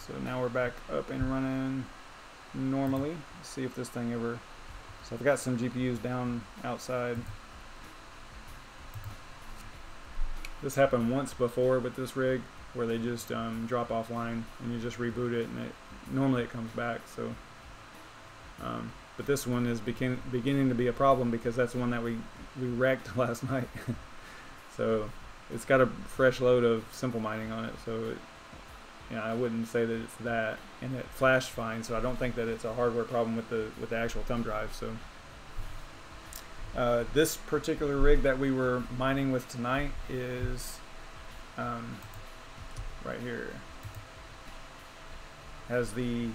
So now we're back up and running normally. Let's see if this thing ever... So I've got some GPUs down outside. This happened once before with this rig, where they just drop offline and you just reboot it, and normally it comes back. So but this one is beginning to be a problem because that's the one that we wrecked last night. So it's got a fresh load of simple mining on it, so I wouldn't say that it's that, and it flashed fine, so I don't think that it's a hardware problem with the actual thumb drive. So this particular rig that we were mining with tonight is right here. Has the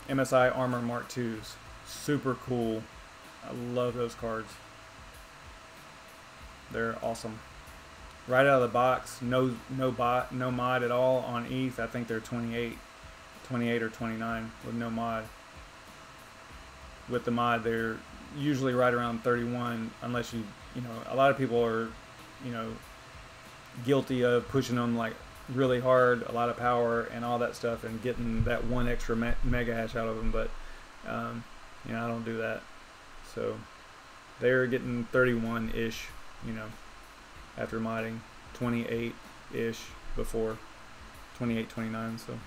MSI Armor Mark IIs. Super cool. I love those cards. They're awesome. Right out of the box, no mod at all on ETH. I think they're 28 or 29 with no mod. With the mod, they're usually right around 31, unless you know, a lot of people are, guilty of pushing them like really hard, a lot of power and all that stuff, and getting that one extra mega hash out of them. But I don't do that. So they're getting 31-ish, after modding, 28-ish before, 28, 29. So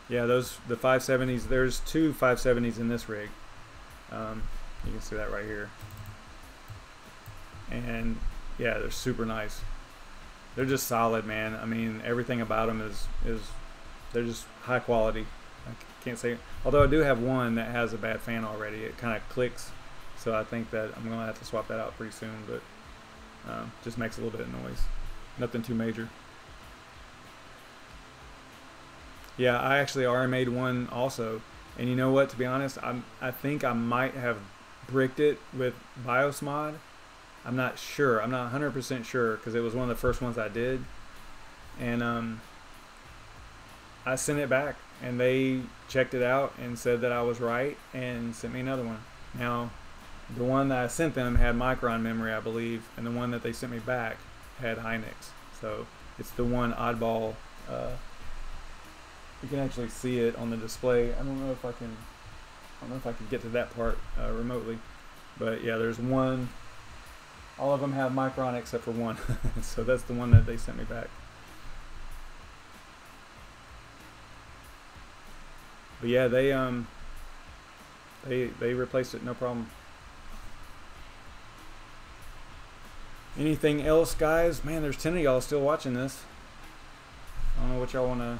yeah, the 570s, there's two 570s in this rig. You can see that right here. And yeah, they're super nice. They're just solid, man. I mean, everything about them is they're just high quality. I can't say, although I do have one that has a bad fan already. It kind of clicks, so I think that I'm gonna have to swap that out pretty soon. But just makes a little bit of noise. Nothing too major. Yeah, I actually RMA'd one also, and you know what? To be honest, I think I might have bricked it with BIOS mod. I'm not sure. I'm not 100% sure because it was one of the first ones I did, and I sent it back, and they checked it out and said that I was right and sent me another one. Now, the one that I sent them had Micron memory, I believe, and the one that they sent me back had Hynix. So it's the one oddball. You can actually see it on the display. I don't know if I can get to that part remotely, but yeah, there's one. All of them have Micron except for one. So that's the one that they sent me back. But yeah, they replaced it, no problem. Anything else, guys? Man, there's 10 of y'all still watching this. I don't know what y'all want to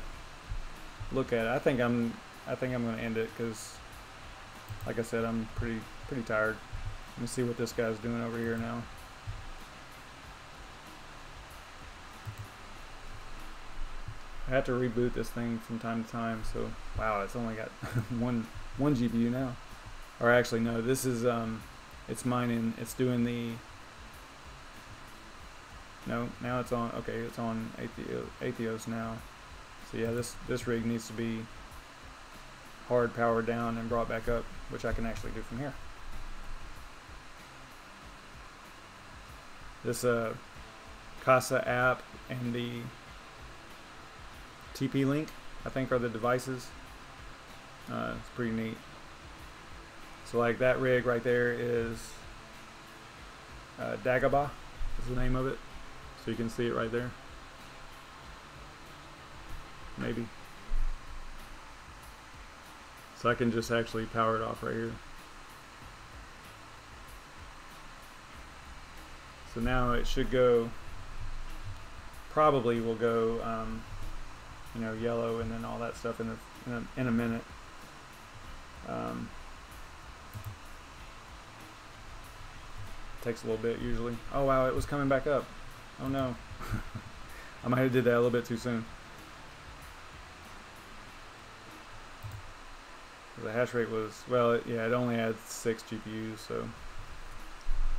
look at. I think I'm going to end it because, like I said, I'm pretty tired. Let me see what this guy's doing over here now. I have to reboot this thing from time to time. So wow, it's only got one GPU now. Or actually, no, this is it's mining. It's doing the. No, now it's on. Okay, it's on Atheos now. So yeah, this rig needs to be hard powered down and brought back up, which I can actually do from here. This Casa app and the TP-Link, I think, are the devices. It's pretty neat. So like that rig right there is Dagobah is the name of it. So you can see it right there. Maybe. So I can just actually power it off right here. So now it should go, probably will go, yellow and then all that stuff in a minute. Takes a little bit usually. Oh wow, it was coming back up. Oh no. I might have did that a little bit too soon. The hash rate was, well, it only had 6 GPUs, so.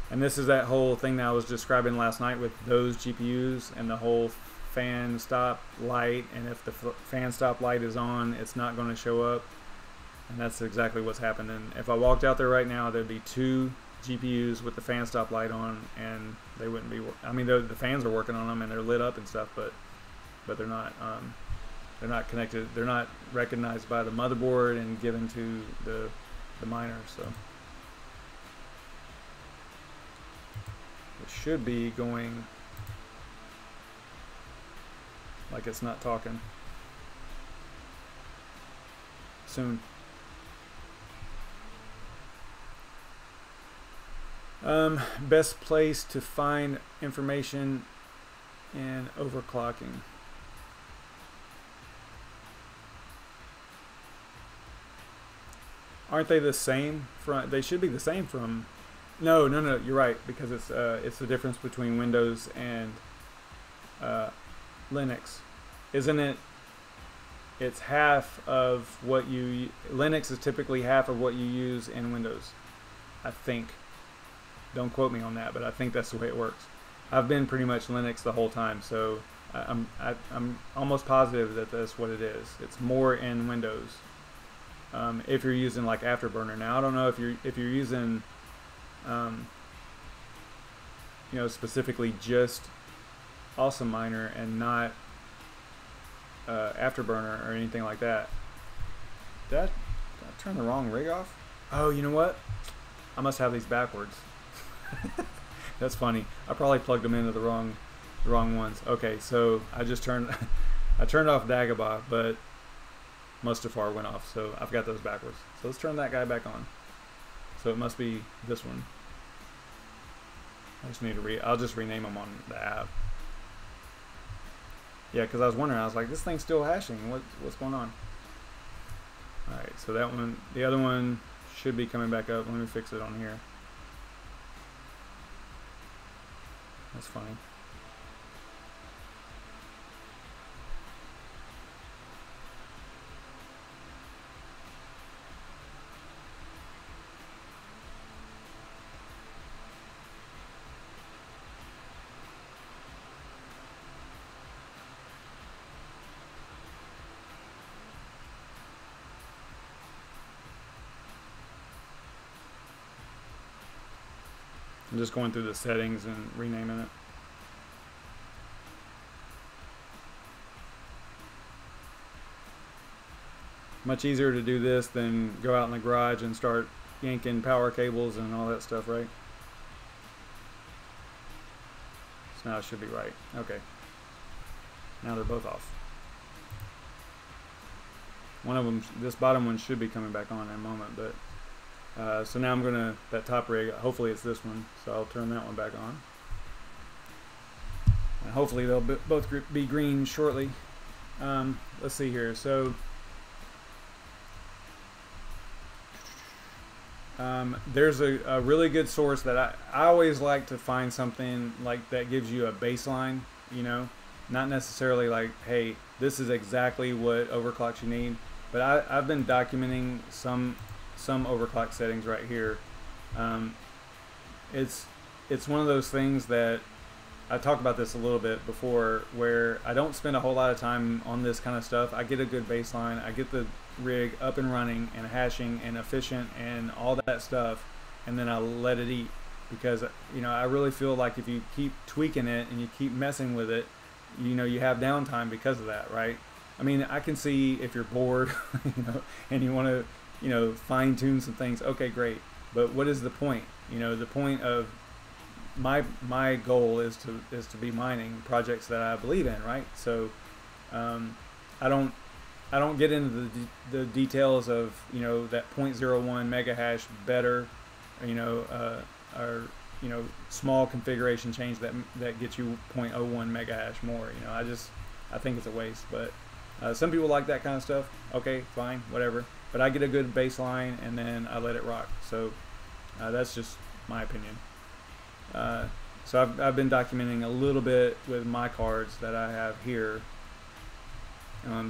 And this is that whole thing that I was describing last night with those GPUs and the whole fan stop light, and if the fan stop light is on, it's not going to show up. And that's exactly what's happening. If I walked out there right now, there'd be 2 GPUs with the fan stop light on, and they wouldn't be. I mean, the fans are working on them and they're lit up and stuff, but they're not. They're not connected. They're not recognized by the motherboard and given to the miner. So it should be going like it's not talking. soon. Best place to find information in overclocking. Aren't they the same from? They should be the same from. No, you're right, because it's the difference between Windows and Linux, isn't it? It's half of what you. Linux is typically half of what you use in Windows, I think. Don't quote me on that, but I think that's the way it works. I've been pretty much Linux the whole time, so I'm almost positive that that's what it is. It's more in Windows. If you're using like Afterburner. Now I don't know if you're using you know, specifically just SavageMine and not Afterburner or anything like that. Did I turn the wrong rig off? Oh, you know what? I must have these backwards. That's funny. I probably plugged them into the wrong ones. Okay, so I just turned I turned off Dagobah, but Mustafar went off, so I've got those backwards. So let's turn that guy back on. So it must be this one. I just need to I'll just rename them on the app. Yeah, because I was wondering, I was like, this thing's still hashing. What's going on? All right, so that one, the other one should be coming back up. Let me fix it on here. That's funny. I'm just going through the settings and renaming it. Much easier to do this than go out in the garage and start yanking power cables and all that stuff, right? So now it should be right. Okay. Now they're both off. One of them, this bottom one, should be coming back on in a moment, but so now I'm gonna, that top rig, hopefully it's this one, so I'll turn that one back on. And hopefully they'll both be green shortly. Let's see here. So there's a really good source that I always like to find something like that gives you a baseline, you know, not necessarily like, hey, this is exactly what overclocks you need, but I've been documenting some overclock settings right here. It's one of those things that I talked about this a little bit before, where I don't spend a whole lot of time on this kind of stuff. I get a good baseline, I get the rig up and running and hashing and efficient and all that stuff, and then I let it eat, because, you know, I really feel like if you keep tweaking it and you keep messing with it, you know, you have downtime because of that, right? I mean, I can see if you're bored, you know, and you want to, you know, fine tune some things. Okay, great. But what is the point? You know, the point of my goal is to be mining projects that I believe in, right? So I don't get into the details of, you know, that 0.01 mega hash better, you know, or, you know, small configuration change that gets you 0.01 mega hash more. You know, I think it's a waste. But some people like that kind of stuff. Okay, fine, whatever. But I get a good baseline and then I let it rock. So that's just my opinion. So I've been documenting a little bit with my cards that I have here.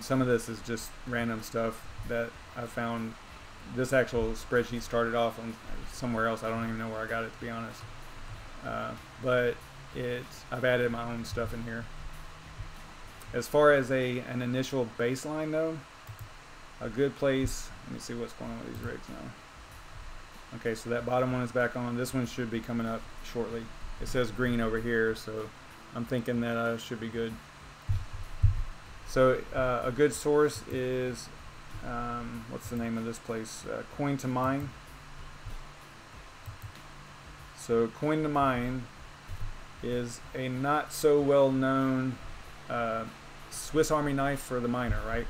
Some of this is just random stuff that I found. This actual spreadsheet started off on somewhere else. I don't even know where I got it, to be honest. But I've added my own stuff in here. As far as an initial baseline though, a good place, let me see what's going on with these rigs now. Okay, so that bottom one is back on. This one should be coming up shortly. It says green over here, so I'm thinking that I should be good. So a good source is, what's the name of this place? COIN2MINE. So COIN2MINE is a not so well known Swiss Army knife for the miner, right?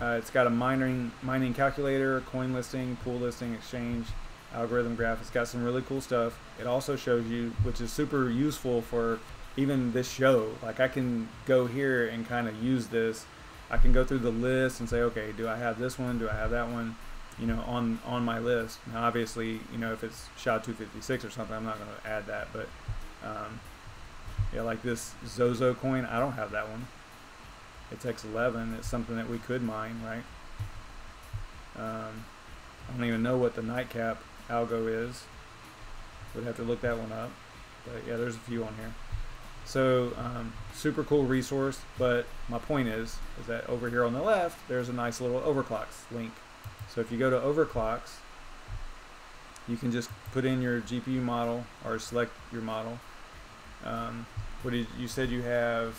It's got a mining calculator, coin listing, pool listing, exchange, algorithm graph. It's got some really cool stuff. It also shows you, which is super useful for even this show. Like, I can go here and kind of use this. I can go through the list and say, okay, do I have this one? Do I have that one? You know, on my list. Now, obviously, you know, if it's SHA-256 or something, I'm not going to add that. But yeah, like this Zozo coin, I don't have that one. It's X11. It's something that we could mine, right? I don't even know what the nightcap algo is. Would have to look that one up. But yeah, there's a few on here. So super cool resource. But my point is that over here on the left, there's a nice little overclocks link. So if you go to overclocks, you can just put in your GPU model or select your model. What did you said you have?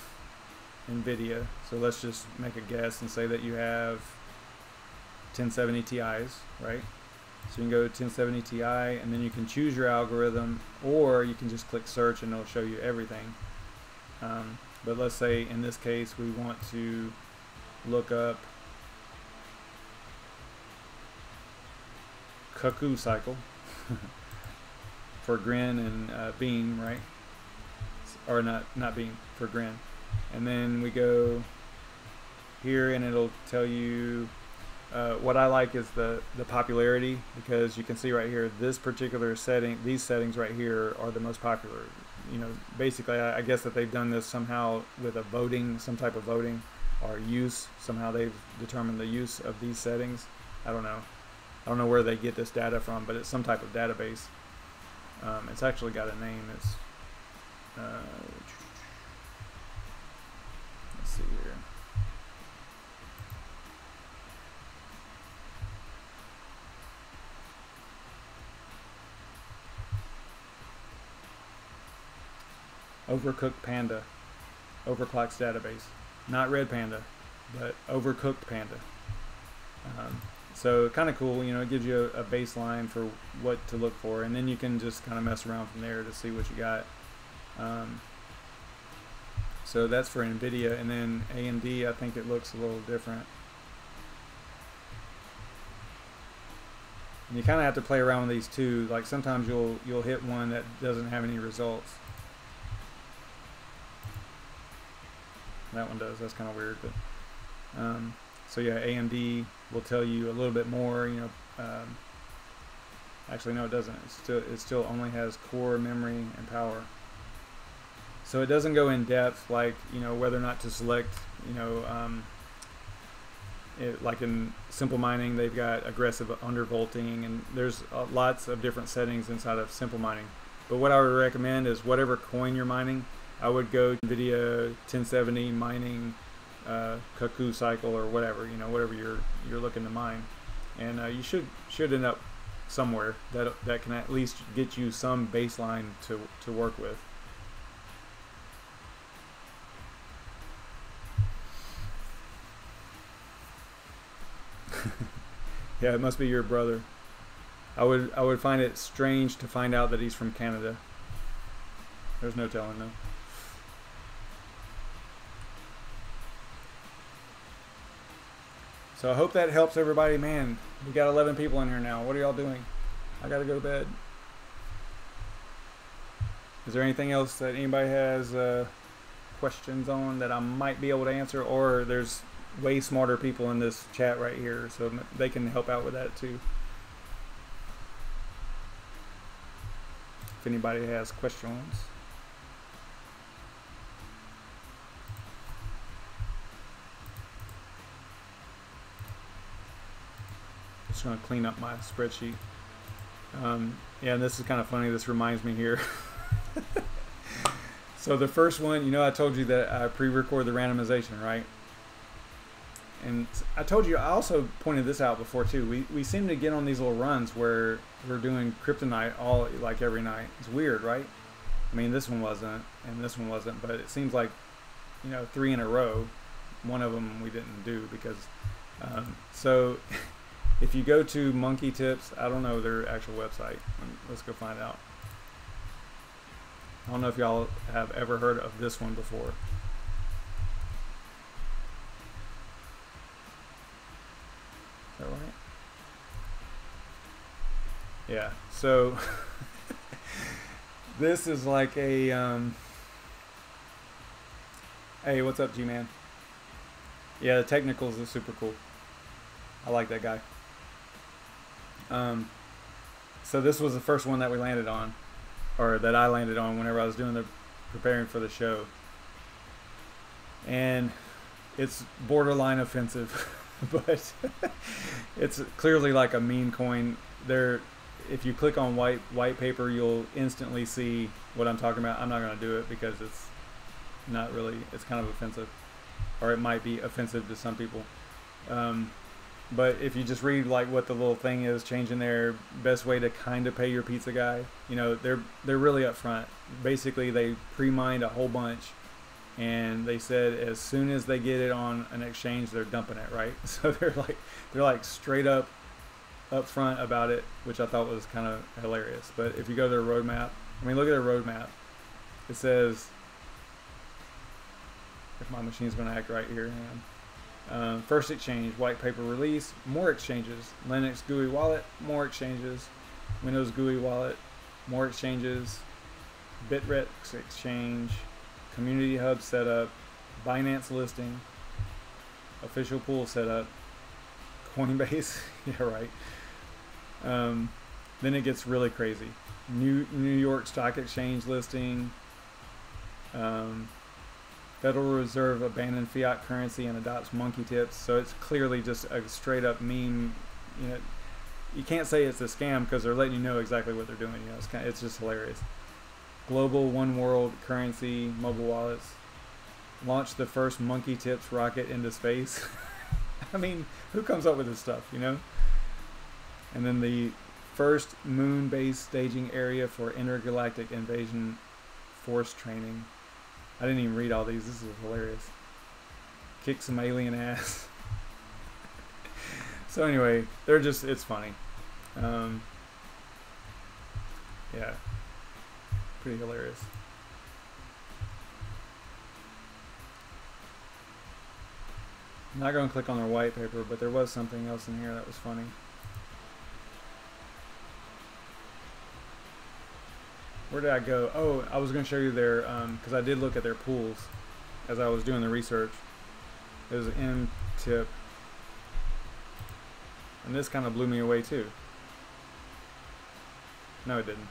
NVIDIA. So let's just make a guess and say that you have 1070 Ti's, right? So you can go to 1070 Ti, and then you can choose your algorithm, or you can just click search and it'll show you everything. But let's say in this case we want to look up cuckoo cycle for Grin and Bean, right? Or not Bean, for Grin. And then we go here and it'll tell you what I like is the popularity, because you can see right here this particular setting, these settings right here are the most popular. You know, basically I guess that they've done this somehow with a voting, some type of voting or use. Somehow they've determined the use of these settings. I don't know where they get this data from, but it's some type of database. It's actually got a name. It's let's see here. Overcooked Panda, Overclocks database, not Red Panda, but Overcooked Panda. So kind of cool, you know, it gives you a baseline for what to look for, and then you can just kind of mess around from there to see what you got. So that's for NVIDIA, and then AMD, I think it looks a little different. And you kind of have to play around with these too. Like sometimes you'll hit one that doesn't have any results. That one does. That's kind of weird, but so yeah, AMD will tell you a little bit more. You know, actually no, it doesn't. It still only has core memory and power. So it doesn't go in depth, like, you know, whether or not to select, you know, like in simple mining, they've got aggressive undervolting, and there's lots of different settings inside of simple mining. But what I would recommend is whatever coin you're mining, I would go to NVIDIA 1070 mining cuckoo cycle or whatever, you know, whatever you're looking to mine, and you should end up somewhere that can at least get you some baseline to work with. Yeah, it must be your brother. I would find it strange to find out that he's from Canada. There's no telling though. So I hope that helps everybody. Man, we got 11 people in here now. What are y'all doing? I gotta go to bed. Is there anything else that anybody has questions on that I might be able to answer, or there's way smarter people in this chat right here, so they can help out with that too. If anybody has questions. Just going to clean up my spreadsheet. Yeah, and this is kind of funny. This reminds me here. So the first one, you know, I told you that I pre-record the randomization, right? And I told you, I also pointed this out before too. We seem to get on these little runs where we're doing Cryptonite all like every night. It's weird, right? I mean, this one wasn't, and this one wasn't, but it seems like, you know, 3 in a row. One of them we didn't do because, so if you go to Monkey Tips, I don't know their actual website. Let's go find out. I don't know if y'all have ever heard of this one before. that right? Yeah, so this is like a hey, what's up, G-Man? Yeah, the technicals is super cool. I like that guy. So this was the first one that we landed on, or that I landed on whenever I was doing the preparing for the show. And it's borderline offensive, but it's clearly like a meme coin. There, if you click on white paper, you'll instantly see what I'm talking about. I'm not going to do it because it's not really, it's kind of offensive, or it might be offensive to some people. But if you just read like what the little thing is changing their best way to kind of pay your pizza guy, you know, they're really upfront. Basically, they pre-mined a whole bunch, and they said as soon as they get it on an exchange, they're dumping it, right? So they're like straight up front about it, which I thought was kind of hilarious. But if you go to their roadmap, I mean, look at their roadmap. It says, if my machine's going to act right here, first exchange, white paper release, more exchanges, Linux GUI wallet, more exchanges, Windows GUI wallet, more exchanges, Bittrex exchange, community hub setup, Binance listing, official pool setup, Coinbase, yeah, right. Then it gets really crazy. New York Stock Exchange listing, Federal Reserve abandoned fiat currency and adopts monkey tips. So it's clearly just a straight up meme. You know, you can't say it's a scam because they're letting you know exactly what they're doing. You know, it's just hilarious. Global one world currency mobile wallets. Launch the first monkey tips rocket into space. I mean, who comes up with this stuff, you know? And then the first moon-based staging area for intergalactic invasion force training. I didn't even read all these. This is hilarious. Kick some alien ass. So anyway, they're just, it's funny. Yeah. Pretty hilarious. I'm not going to click on their white paper, but there was something else in here that was funny. Where did I go? Oh, I was going to show you their, because I did look at their pools as I was doing the research. There's an M tip. And this kind of blew me away too. No, it didn't.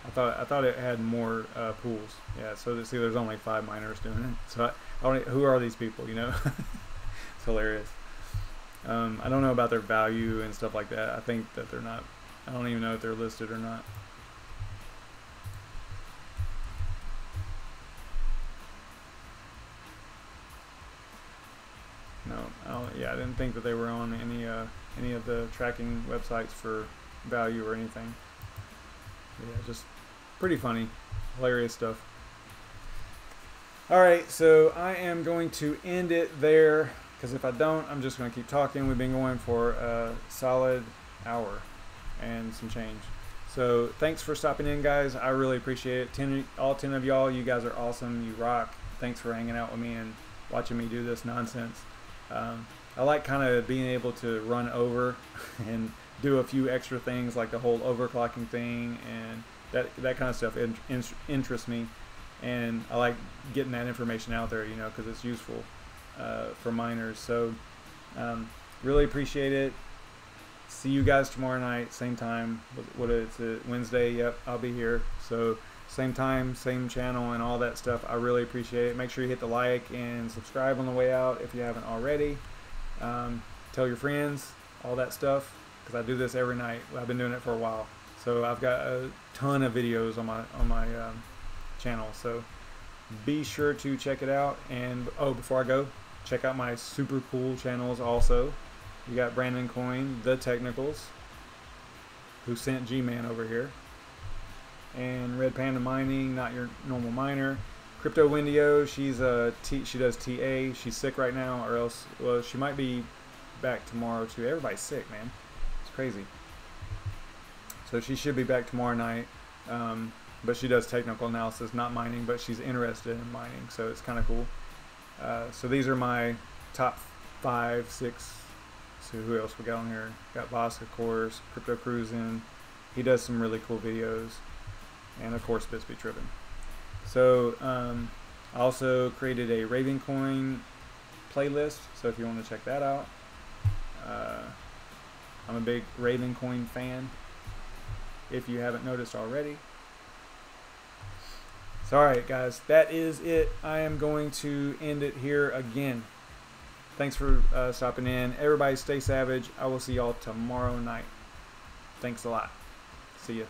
I thought it had more pools. Yeah, so see, there's only 5 miners doing it. So who are these people, you know? It's hilarious. I don't know about their value and stuff like that. I think that they're not, I don't even know if they're listed or not. No, yeah, I didn't think that they were on any of the tracking websites for value or anything. Yeah, just pretty funny, hilarious stuff. All right, so I am going to end it there, because if I don't, I'm just going to keep talking. We've been going for a solid hour and some change. So thanks for stopping in, guys. I really appreciate it. All 10 of y'all, you guys are awesome. You rock. Thanks for hanging out with me and watching me do this nonsense. I like kind of being able to run over and do a few extra things like the whole overclocking thing, and that kind of stuff interests me, and I like getting that information out there, you know, because it's useful for miners. So really appreciate it. See you guys tomorrow night, same time. What is it, Wednesday? Yep, I'll be here. So same time, same channel, and all that stuff. I really appreciate it. Make sure you hit the like and subscribe on the way out if you haven't already. Tell your friends, all that stuff, because I do this every night. I've been doing it for a while, so I've got a ton of videos on my channel. So be sure to check it out. And oh, before I go, check out my super cool channels also. You got BrandonCoin, the Technicals, who sent G-Man over here, and Red Panda Mining, not your normal miner. Crypto Windio, she does TA. She's sick right now, or else, well, she might be back tomorrow too. Everybody's sick, man. It's crazy. So she should be back tomorrow night. But she does technical analysis, not mining, but she's interested in mining, so it's kind of cool. So these are my top 5, 6 see who else we got on here. Got Voss, of course, Crypto Cruising. He does some really cool videos, and of course Bitsby Trippin'. So I also created a RandomCoin playlist, so if you want to check that out. I'm a big RandomCoin fan, if you haven't noticed already. So alright guys, that is it. I am going to end it here again. Thanks for stopping in. Everybody stay savage. I will see y'all tomorrow night. Thanks a lot. See ya.